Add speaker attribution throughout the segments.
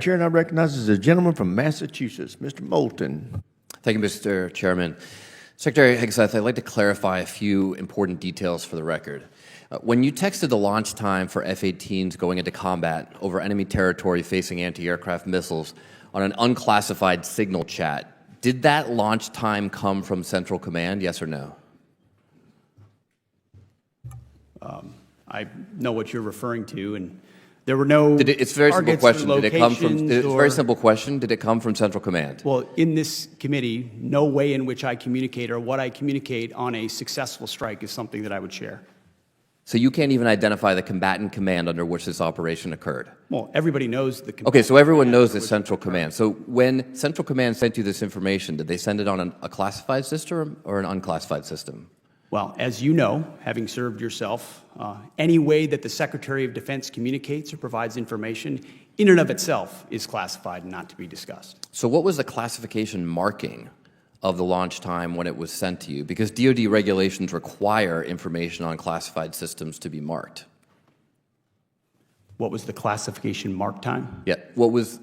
Speaker 1: Chair now recognizes the gentleman from Massachusetts, Mr. Moulton.
Speaker 2: Thank you, Mr. Chairman. Secretary Seth, I'd like to clarify a few important details for the record. When you texted the launch time for F-18s going into combat over enemy territory facing anti-aircraft missiles on an unclassified signal chat, did that launch time come from Central Command, yes or no?
Speaker 3: I know what you're referring to, and there were no
Speaker 2: It's a very simple question. Did it come from? It's a very simple
Speaker 3: or,
Speaker 2: question. Did it come from Central Command?
Speaker 3: Well, in this committee, no way in which I communicate or what I communicate on a successful strike is something that I would share.
Speaker 2: So you can't even identify the combatant command under which this operation occurred?
Speaker 3: Well, everybody knows the
Speaker 2: Okay, so everyone knows it's Central Command. So when Central Command sent you this information, did they send it on a classified system or an unclassified system?
Speaker 3: Well, as you know, having served yourself, any way that the Secretary of Defense communicates or provides information in and of itself is classified and not to be discussed.
Speaker 2: So what was the classification marking of the launch time when it was sent to you? Because DoD regulations require information on classified systems to be marked.
Speaker 3: What was the classification mark time?
Speaker 2: Yeah. What was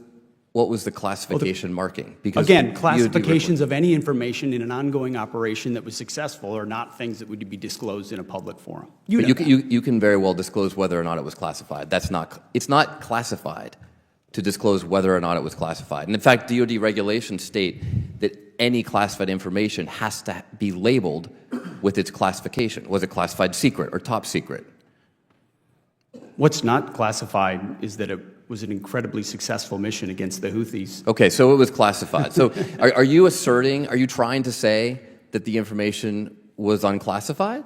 Speaker 2: the classification marking? Because
Speaker 3: again, classifications of any information in an ongoing operation that was successful are not things that would be disclosed in a public forum.
Speaker 2: You can very well disclose whether or not it was classified. It's not classified to disclose whether or not it was classified. And in fact, DoD regulations state that any classified information has to be labeled with its classification. Was it classified secret or top secret?
Speaker 3: What's not classified is that it was an incredibly successful mission against the Houthis.
Speaker 2: Okay, so it was classified. So are you trying to say that the information was unclassified?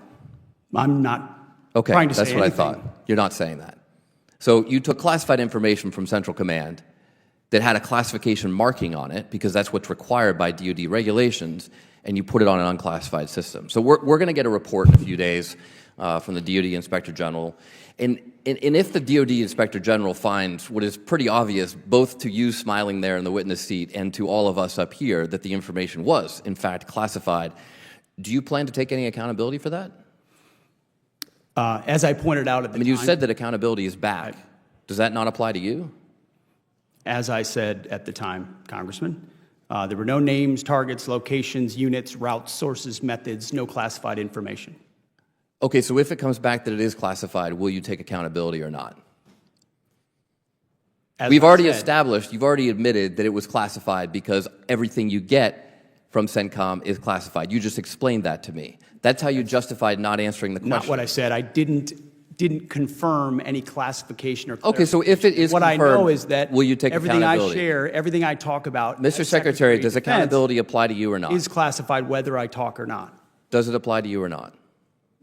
Speaker 3: I'm not
Speaker 2: okay,
Speaker 3: trying to say
Speaker 2: anything. That's what I thought. You're not saying that. So you took classified information from Central Command that had a classification marking on it, because that's what's required by DoD regulations, and you put it on an unclassified system. So we're going to get a report in a few days from the DoD Inspector General. And if the DoD Inspector General finds what is pretty obvious, both to you smiling there in the witness seat and to all of us up here, that the information was, in fact, classified, do you plan to take any accountability for that?
Speaker 3: As I pointed out at the time...
Speaker 2: you said that accountability is back. Does that not apply to you?
Speaker 3: As I said at the time, Congressman, there were no names, targets, locations, units, routes, sources, methods, no classified information.
Speaker 2: Okay, so if it comes back that it is classified, will you take accountability or not? You've already admitted that it was classified because everything you get from CENTCOM is classified. You just explained that to me. That's how you justified not answering the question.
Speaker 3: Not what I said. I didn't confirm any classification or
Speaker 2: okay, so if it is
Speaker 3: what
Speaker 2: confirmed,
Speaker 3: I know is that
Speaker 2: will you take
Speaker 3: everything I
Speaker 2: accountability?
Speaker 3: share, everything I talk about,
Speaker 2: Mr. Secretary, does accountability apply to you or not?
Speaker 3: Is classified whether I talk or not.
Speaker 2: Does it apply to you or not?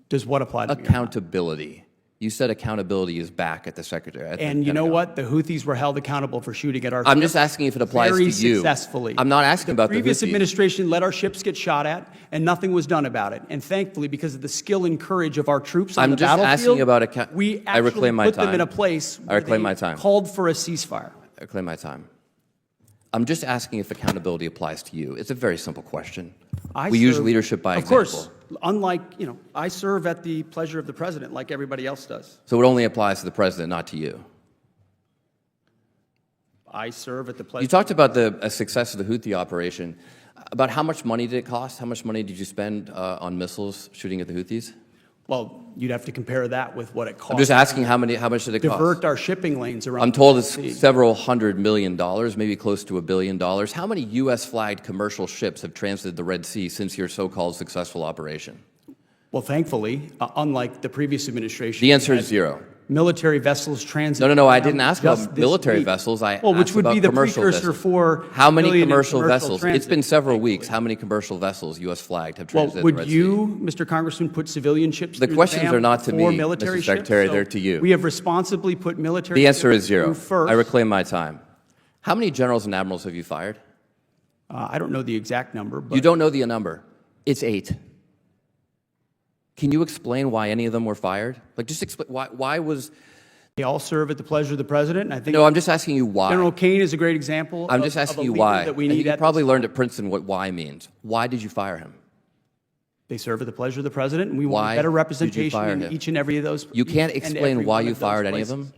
Speaker 3: Does what apply to me?
Speaker 2: Accountability. You said accountability is back at the Secretary.
Speaker 3: And you know what? The Houthis were held accountable for shooting at our
Speaker 2: I'm just asking if it applies to you.
Speaker 3: Very successfully.
Speaker 2: I'm not asking about the Houthis.
Speaker 3: The previous administration let our ships get shot at, and nothing was done about it. And thankfully, because of the skill and courage of our troops on the battlefield,
Speaker 2: asking about
Speaker 3: we
Speaker 2: I reclaim my
Speaker 3: put
Speaker 2: time.
Speaker 3: them in a place where they called for a ceasefire.
Speaker 2: I reclaim my time. I'm just asking if accountability applies to you. It's a very simple question. We use leadership by example.
Speaker 3: Of course. Unlike, I serve at the pleasure of the president like everybody else does.
Speaker 2: So it only applies to the president, not to you.
Speaker 3: I serve at the pleasure.
Speaker 2: You talked about the success of the Houthi operation. About how much money did it cost? How much money did you spend on missiles shooting at the Houthis?
Speaker 3: Well, you'd have to compare that with what it cost.
Speaker 2: I'm just asking how much did it cost?
Speaker 3: Divert our shipping lanes around.
Speaker 2: I'm told it's several $100 million, maybe close to $1 billion. How many U.S. flagged commercial ships have transited the Red Sea since your so-called successful operation?
Speaker 3: Well, thankfully, unlike the previous administration,
Speaker 2: the answer is zero.
Speaker 3: Military vessels transit.
Speaker 2: No. I didn't ask about military vessels. I asked
Speaker 3: which would
Speaker 2: about
Speaker 3: be the
Speaker 2: commercial
Speaker 3: precursor
Speaker 2: vessels.
Speaker 3: for
Speaker 2: how many commercial vessels?
Speaker 3: Transit.
Speaker 2: It's been several weeks. How many commercial vessels, U.S. flagged, have transited the Red Sea?
Speaker 3: Would you, Mr. Congressman, put civilian ships?
Speaker 2: The questions are not to me,
Speaker 3: military
Speaker 2: Mr. Secretary.
Speaker 3: ships?
Speaker 2: They're to you.
Speaker 3: We have responsibly put military.
Speaker 2: The answer is zero.
Speaker 3: First.
Speaker 2: I reclaim my time. How many generals and admirals have you fired?
Speaker 3: I don't know the exact number. But
Speaker 2: you don't know the number. It's 8. Can you explain why any of them were fired? Just explain why was...
Speaker 3: They all serve at the pleasure of the president. And I think
Speaker 2: no, I'm just asking you why.
Speaker 3: General Kane is a great example.
Speaker 2: I'm just asking you why.
Speaker 3: That we need
Speaker 2: you probably learned at Princeton what why means. Why did you fire him?
Speaker 3: They serve at the pleasure of the president, and we want better representation in each and every of those.
Speaker 2: You can't explain why you fired any of them?